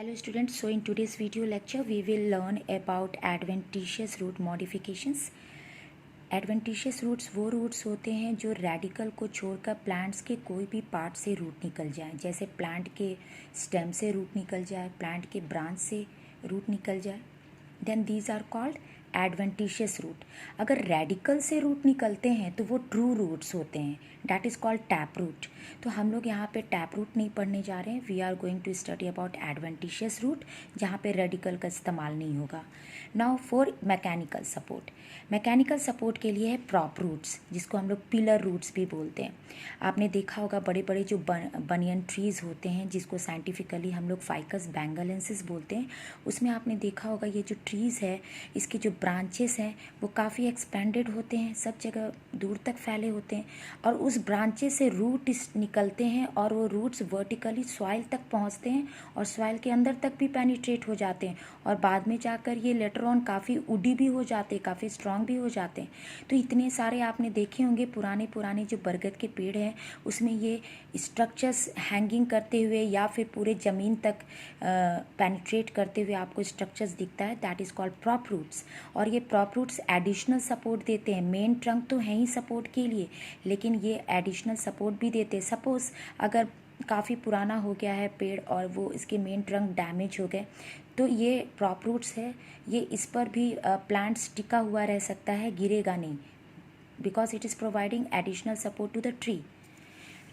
Hello students, so in today's video lecture we will learn about adventitious root modifications. Adventitious roots वो roots होते हैं जो radical को छोड़कर प्लांट्स के कोई भी पार्ट से रूट निकल जाए, जैसे प्लांट के स्टेम से रूट निकल जाए, प्लांट के ब्रांच से रूट निकल जाए, then these are called adventitious root. अगर रेडिकल से रूट निकलते हैं तो वो ट्रू रूट्स होते हैं, that is called tap root. तो हम लोग यहाँ पे टैप रूट नहीं पढ़ने जा रहे हैं, we are going to study about adventitious root जहाँ पे रेडिकल का इस्तेमाल नहीं होगा। Now for mechanical support, mechanical support के लिए है प्रॉप रूट्स, जिसको हम लोग पिलर रूट्स भी बोलते हैं। आपने देखा होगा बड़े बड़े जो बनियन ट्रीज़ होते हैं, जिसको साइंटिफिकली हम लोग फाइकस बेंगालेंसिस बोलते हैं, उसमें आपने देखा होगा ये जो ट्रीज़ है इसके जो ब्रांचेस हैं वो काफ़ी एक्सपेंडेड होते हैं, सब जगह दूर तक फैले होते हैं, और उस ब्रांचेस से रूट निकलते हैं और वो रूट्स वर्टिकली सॉइल तक पहुंचते हैं और सॉइल के अंदर तक भी पेनिट्रेट हो जाते हैं, और बाद में जाकर ये लेटर ऑन काफ़ी वुडी भी हो जाते हैं, काफ़ी स्ट्रांग भी हो जाते हैं। तो इतने सारे आपने देखे होंगे पुराने पुराने जो बरगद के पेड़ हैं उसमें ये स्ट्रक्चर्स हैंगिंग करते हुए या फिर पूरे ज़मीन तक पेनिट्रेट करते हुए आपको स्ट्रक्चर्स दिखता है, that is called prop roots. और ये प्रॉप रूट्स एडिशनल सपोर्ट देते हैं, मेन ट्रंक तो है ही सपोर्ट के लिए, लेकिन ये एडिशनल सपोर्ट भी देते हैं। सपोज़ अगर काफ़ी पुराना हो गया है पेड़ और वो इसके मेन ट्रंक डैमेज हो गए, तो ये प्रॉप रूट्स है, ये इस पर भी प्लांट्स टिका हुआ रह सकता है, गिरेगा नहीं, because it is providing additional support to the tree.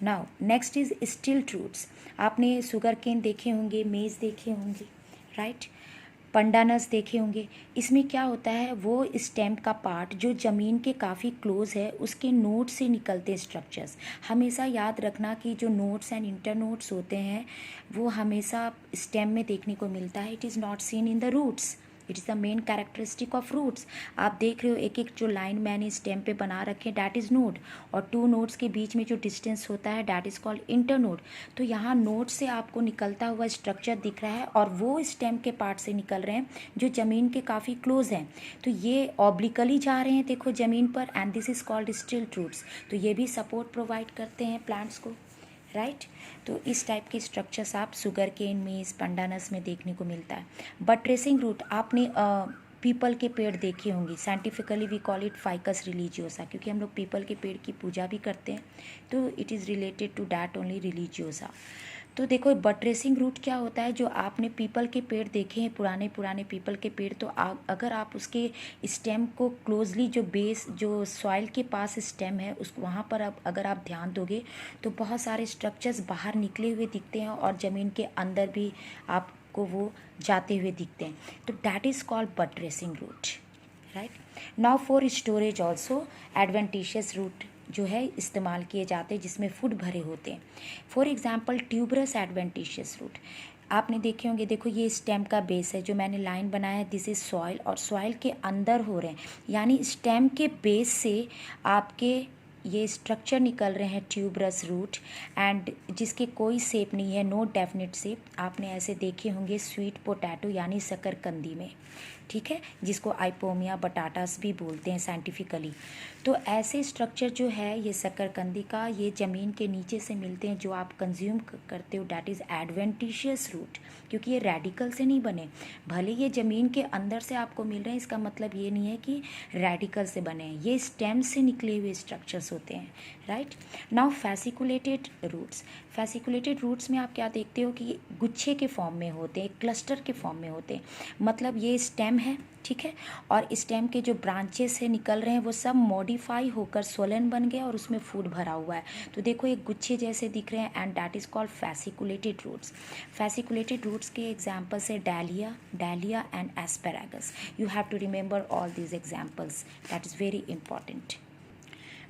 Now next is stilt roots. आपने शुगर केन देखे होंगे, मेज़ देखे होंगे, राइट, पंडानस देखे होंगे। इसमें क्या होता है, वो स्टेम का पार्ट जो ज़मीन के काफ़ी क्लोज है उसके नोड से निकलते स्ट्रक्चर्स। हमेशा याद रखना कि जो नोड्स एंड इंटर नोड्स होते हैं वो हमेशा स्टेम में देखने को मिलता है, it is not seen in the roots, it is the main characteristic of roots. आप देख रहे हो एक एक जो लाइन मैंने स्टेम पे बना रखे हैं डैट इज़ नोड, और टू नोड्स के बीच में जो डिस्टेंस होता है that is called inter node. तो यहाँ नोड से आपको निकलता हुआ स्ट्रक्चर दिख रहा है और वो स्टेम के पार्ट से निकल रहे हैं जो ज़मीन के काफ़ी क्लोज हैं, तो ये ऑब्लिकली जा रहे हैं देखो ज़मीन पर, and this is called stilt roots. तो ये भी सपोर्ट प्रोवाइड करते हैं प्लांट्स को, राइट। तो इस टाइप के स्ट्रक्चर्स आप शुगर केन, मेज, पंडानस में देखने को मिलता है। बटरेसिंग रूट, आपने पीपल के पेड़ देखे होंगे, scientifically we call it ficus religiosa, क्योंकि हम लोग पीपल के पेड़ की पूजा भी करते हैं, तो it is related to that only religiosa. तो देखो बटरेसिंग रूट क्या होता है, जो आपने पीपल के पेड़ देखे हैं, पुराने पुराने पीपल के पेड़, तो अगर आप उसके स्टेम को क्लोजली, जो बेस जो सॉइल के पास स्टेम है उस वहाँ पर अगर आप ध्यान दोगे तो बहुत सारे स्ट्रक्चर्स बाहर निकले हुए दिखते हैं और ज़मीन के अंदर भी आपको वो जाते हुए दिखते हैं, तो that is called buttressing root, right. Now for storage also adventitious root जो है इस्तेमाल किए जाते हैं जिसमें फूड भरे होते हैं। For example tuberous adventitious root आपने देखे होंगे, देखो ये स्टेम का बेस है, जो मैंने लाइन बनाया है दिस इज सॉइल, और सॉइल के अंदर हो रहे हैं, यानी स्टेम के बेस से आपके ये स्ट्रक्चर निकल रहे हैं ट्यूबरस रूट, एंड जिसके कोई शेप नहीं है, नो डेफिनेट शेप। आपने ऐसे देखे होंगे स्वीट पोटैटो यानी शकरकंदी में, ठीक है, जिसको आइपोमिया बटाटास भी बोलते हैं साइंटिफिकली। तो ऐसे स्ट्रक्चर जो है ये शकरकंदी का, ये ज़मीन के नीचे से मिलते हैं, जो आप कंज्यूम करते हो डैट इज़ एडवेंटिशियस रूट, क्योंकि ये रेडिकल से नहीं बने। भले ये ज़मीन के अंदर से आपको मिल रहे हैं, इसका मतलब ये नहीं है कि रेडिकल से बने हैं, ये स्टेम से निकले हुए स्ट्रक्चर्स होते हैं, right. Now फैसिकुलेटेड roots, fasciculated roots में आप क्या देखते हो कि गुच्छे के फॉर्म में होते हैं, क्लस्टर के फॉर्म में होते हैं, मतलब ये स्टेम है, ठीक है, और स्टेम के जो ब्रांचेस से निकल रहे हैं वो सब मॉडिफाई होकर सोलन बन गए और उसमें फूड भरा हुआ है, तो देखो एक गुच्छे जैसे दिख रहे हैं, and that is called fasciculated roots. Fasciculated roots के एग्जाम्पल्स है dahlia, dahlia and asparagus. You have to remember all these examples, that is very important.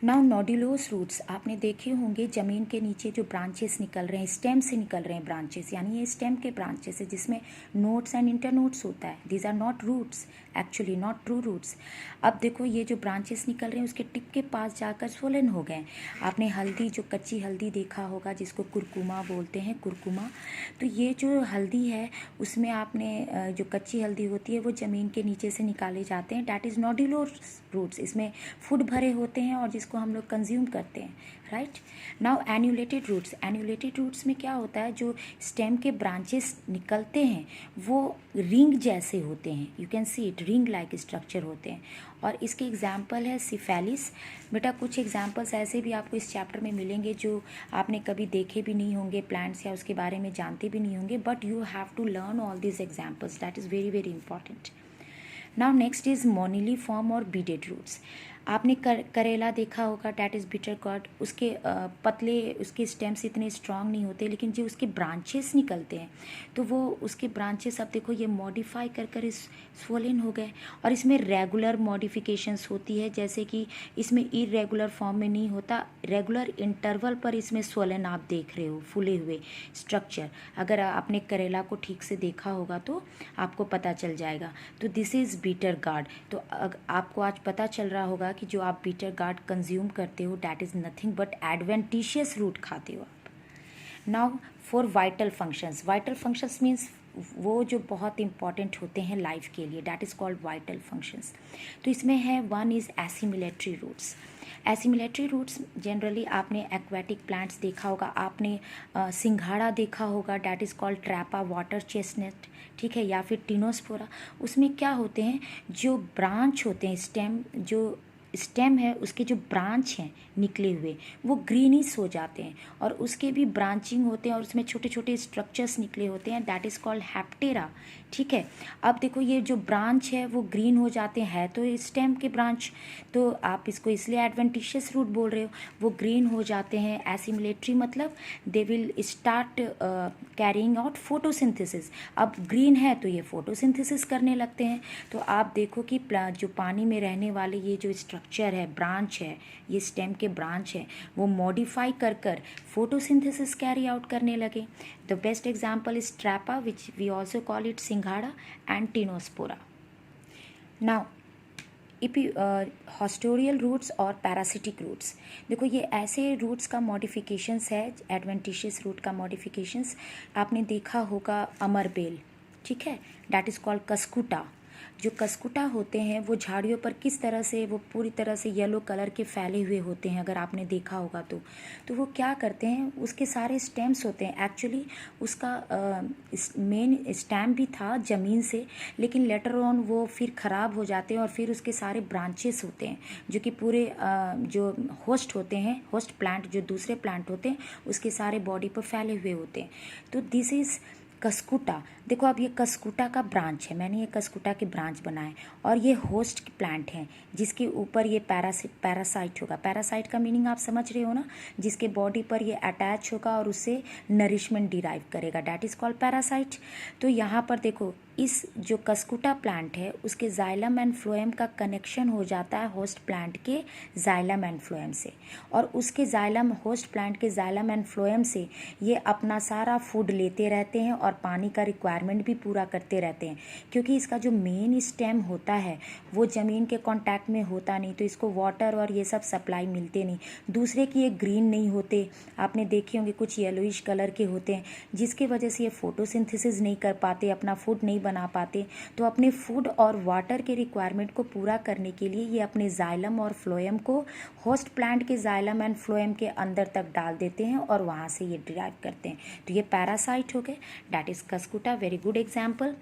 Now nodulose roots आपने देखे होंगे, ज़मीन के नीचे जो ब्रांचेस निकल रहे हैं, स्टेम से निकल रहे हैं ब्रांचेस, यानी ये स्टेम के ब्रांचेस है जिसमें नोड्स एंड इंटर नोड्स होता है, these are not roots, actually not true roots. अब देखो ये जो ब्रांचेस निकल रहे हैं उसके टिप के पास जाकर स्वोलन हो गए। आपने हल्दी, जो कच्ची हल्दी देखा होगा जिसको कुरकुमा बोलते हैं, कुरकुमा, तो ये जो हल्दी है उसमें आपने जो कच्ची हल्दी होती है वो ज़मीन के नीचे से निकाले जाते हैं, डैट इज़ नोडुलोस रूट्स, इसमें फूड भरे होते हैं और जिसको इसको हम लोग कंज्यूम करते हैं, राइट। नाउ एन्यूलेटेड रूट्स में क्या होता है, जो स्टेम के ब्रांचेस निकलते हैं वो रिंग जैसे होते हैं, you can see it, ring like structure होते हैं। और इसके एग्जाम्पल है सिफेलिस। बेटा कुछ एग्जाम्पल्स ऐसे भी आपको इस चैप्टर में मिलेंगे जो आपने कभी देखे भी नहीं होंगे प्लांट्स, या उसके बारे में जानते भी नहीं होंगे, but you have to learn all these examples, that is very very important. Now next is moniliform और बीडेड रूट्स। आपने करेला देखा होगा, डैट इज़ बिटर गॉड। उसके पतले उसके स्टेम्स इतने स्ट्रांग नहीं होते, लेकिन जो उसके ब्रांचेस निकलते हैं तो वो उसके ब्रांचेस, अब देखो ये मॉडिफाई कर कर इस स्वोलन हो गए। और इसमें रेगुलर मॉडिफिकेशंस होती है, जैसे कि इसमें इरेगुलर फॉर्म में नहीं होता, रेगुलर इंटरवल पर इसमें स्वोलन आप देख रहे हो, फूले हुए स्ट्रक्चर। अगर आपने करेला को ठीक से देखा होगा तो आपको पता चल जाएगा। तो दिस इज़ बीटर गार्ड। तो आपको आज पता चल रहा होगा कि जो आप बीटर गार्ड कंज्यूम करते हो that is nothing but adventitious root खाते हो आप। Now for vital functions means वो जो बहुत इंपॉर्टेंट होते हैं लाइफ के लिए, that is called vital functions. तो इसमें है, one is assimilatory roots. Assimilatory roots generally आपने एक्वेटिक प्लांट्स देखा होगा, आपने सिंघाड़ा देखा होगा, that is called Trapa water chestnut, ठीक है, या फिर टिनोस्पोरा। उसमें क्या होते हैं, जो ब्रांच होते हैं, स्टेम है, उसके जो ब्रांच हैं निकले हुए वो ग्रीनिश हो जाते हैं, और उसके भी ब्रांचिंग होते हैं और उसमें छोटे छोटे स्ट्रक्चर्स निकले होते हैं, दैट इज़ कॉल्ड हैप्टेरा, ठीक है। अब देखो ये जो ब्रांच है वो ग्रीन हो जाते हैं, तो स्टेम के ब्रांच, तो आप इसको इसलिए एडवेंटिशियस रूट बोल रहे हो, वो ग्रीन हो जाते हैं। एसिमिलेटरी मतलब they will start carrying out photosynthesis. अब ग्रीन है तो ये फोटोसिंथेसिस करने लगते हैं। तो आप देखो कि जो पानी में रहने वाले ये जो स्ट्रक्चर है, ब्रांच है, ये स्टेम के ब्रांच है, वो मॉडिफाई कर कर फोटोसिंथेसिस कैरी आउट करने लगे। The best example is Trapa which we also call it singhara and Tinospora. Now haustorial roots और पैरासिटिक रूट्स, देखो ये ऐसे रूट्स का मॉडिफिकेशंस है, एडवेंटिशियस रूट का मॉडिफिकेशंस। आपने देखा होगा अमरबेल, ठीक है, डैट इज़ कॉल्ड कस्कुटा। जो कस्कुटा होते हैं वो झाड़ियों पर किस तरह से, वो पूरी तरह से येलो कलर के फैले हुए होते हैं, अगर आपने देखा होगा तो वो क्या करते हैं, उसके सारे स्टेम्स होते हैं, एक्चुअली उसका मेन स्टेम भी था ज़मीन से, लेकिन लेटर ऑन वो फिर ख़राब हो जाते हैं, और फिर उसके सारे ब्रांचेस होते हैं जो कि पूरे जो होस्ट होते हैं, होस्ट प्लांट जो दूसरे प्लांट होते हैं उसके सारे बॉडी पर फैले हुए होते हैं। तो दिस इज़ कस्कुटा। देखो अब ये कस्कुटा का ब्रांच है, मैंने ये कस्कुटा के ब्रांच बनाए, और ये होस्ट प्लांट है जिसके ऊपर ये पैरासाइट होगा। पैरासाइट का मीनिंग आप समझ रहे हो ना, जिसके बॉडी पर ये अटैच होगा और उससे नरिशमेंट डिराइव करेगा, डैट इज़ कॉल्ड पैरासाइट। तो यहाँ पर देखो इस जो कस्कुटा प्लांट है उसके जाइलम एंड फ्लोएम का कनेक्शन हो जाता है होस्ट प्लांट के जाइलम एंड फ्लोएम से, और उसके जाइलम, होस्ट प्लांट के जाइलम एंड फ्लोएम से ये अपना सारा फूड लेते रहते हैं और पानी का रिक्वायरमेंट भी पूरा करते रहते हैं, क्योंकि इसका जो मेन स्टेम होता है वो ज़मीन के कांटेक्ट में होता नहीं, तो इसको वाटर और ये सब सप्लाई मिलते नहीं। दूसरे की ये ग्रीन नहीं होते, आपने देखे होंगे कुछ येलोइश कलर के होते हैं, जिसकी वजह से ये फोटोसिंथेसिस नहीं कर पाते, अपना फूड नहीं बना पाते। तो अपने फूड और वाटर के रिक्वायरमेंट को पूरा करने के लिए ये अपने जाइलम और फ्लोएम को होस्ट प्लांट के जाइलम एंड फ्लोएम के अंदर तक डाल देते हैं और वहाँ से ये डिराइव करते हैं। तो ये पैरासाइट हो गए, that is Cuscuta, very good example.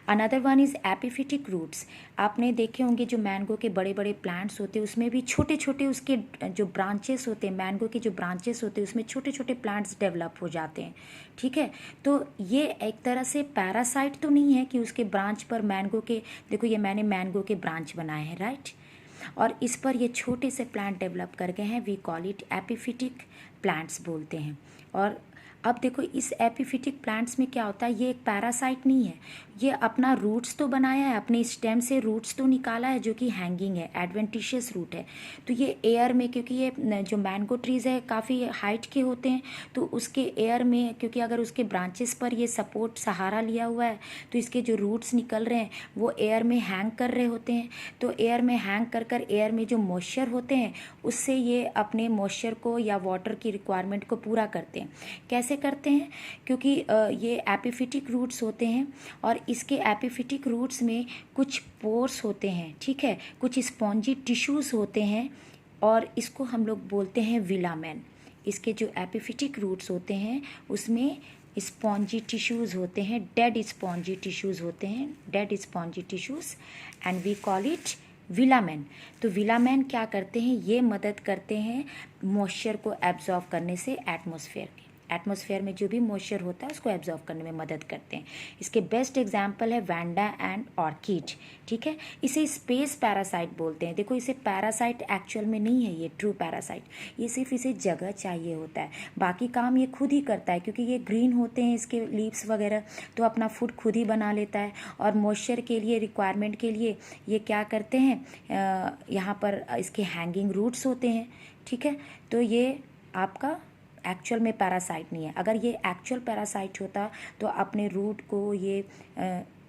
Another one is epiphytic roots. आपने देखे होंगे जो मैंगो के बड़े बड़े प्लांट्स होते हैं उसमें भी छोटे छोटे उसके जो ब्रांचेस होते हैं, मैंगो के जो ब्रांचेस होते हैं उसमें छोटे छोटे प्लांट्स डेवलप हो जाते हैं, ठीक है। तो ये एक तरह से पैरासाइट तो नहीं है कि उसके ब्रांच पर मैंगो के, देखो ये मैंने मैंगो के ब्रांच बनाए हैं, राइट, और इस पर ये छोटे से प्लांट डेवलप कर गए हैं, we call it epiphytic plants बोलते हैं। और अब देखो इस एपिफिटिक प्लांट्स में क्या होता है, ये एक पैरासाइट नहीं है, ये अपना रूट्स तो बनाया है, अपने स्टेम से रूट्स तो निकाला है जो कि हैंगिंग है, एडवेंटिशियस रूट है। तो ये एयर में, क्योंकि ये जो मैंगो ट्रीज़ है काफ़ी हाइट के होते हैं, तो उसके एयर में, क्योंकि अगर उसके ब्रांचेस पर ये सपोर्ट सहारा लिया हुआ है तो इसके जो रूट्स निकल रहे हैं वो एयर में हैंग कर रहे होते हैं। तो एयर में हैंग कर कर एयर में जो मॉइस्चर होते हैं उससे ये अपने मॉइस्चर को या वाटर की रिक्वायरमेंट को पूरा करते हैं। कैसे करते हैं, क्योंकि ये एपिफिटिक रूट्स होते हैं और इसके एपिफिटिक रूट्स में कुछ पोर्स होते हैं, ठीक है, कुछ स्पॉन्जी टिश्यूज़ होते हैं, और इसको हम लोग बोलते हैं विलामेन। इसके जो एपिफिटिक रूट्स होते हैं उसमें स्पॉन्जी टिश्यूज़ होते हैं, डेड स्पॉन्जी टिश्यूज़ होते हैं, dead spongy tissues, and we call it velamen. तो विलामेन क्या करते हैं, ये मदद करते हैं मॉइस्चर को एब्जॉर्व करने से एटमॉस्फेयर में जो भी मॉइस्चर होता है उसको एब्जॉर्व करने में मदद करते हैं। इसके बेस्ट एग्जांपल है वैंडा एंड ऑर्किड, ठीक है। इसे स्पेस पैरासाइट बोलते हैं। देखो इसे पैरासाइट एक्चुअल में नहीं है, ये ट्रू पैरासाइट, ये सिर्फ इसे जगह चाहिए होता है, बाकी काम ये खुद ही करता है क्योंकि ये ग्रीन होते हैं इसके लीव्स वगैरह, तो अपना फूड खुद ही बना लेता है। और मॉइस्चर के लिए रिक्वायरमेंट के लिए ये क्या करते हैं, यहाँ पर इसके हैंगिंग रूट्स होते हैं, ठीक है। तो ये आपका एक्चुअल में पैरासाइट नहीं है। अगर ये एक्चुअल पैरासाइट होता तो अपने रूट को ये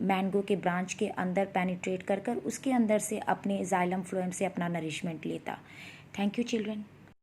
मैंगो के ब्रांच के अंदर पेनिट्रेट कर कर उसके अंदर से अपने जाइलम फ्लोएम से अपना नरिशमेंट लेता। Thank you children.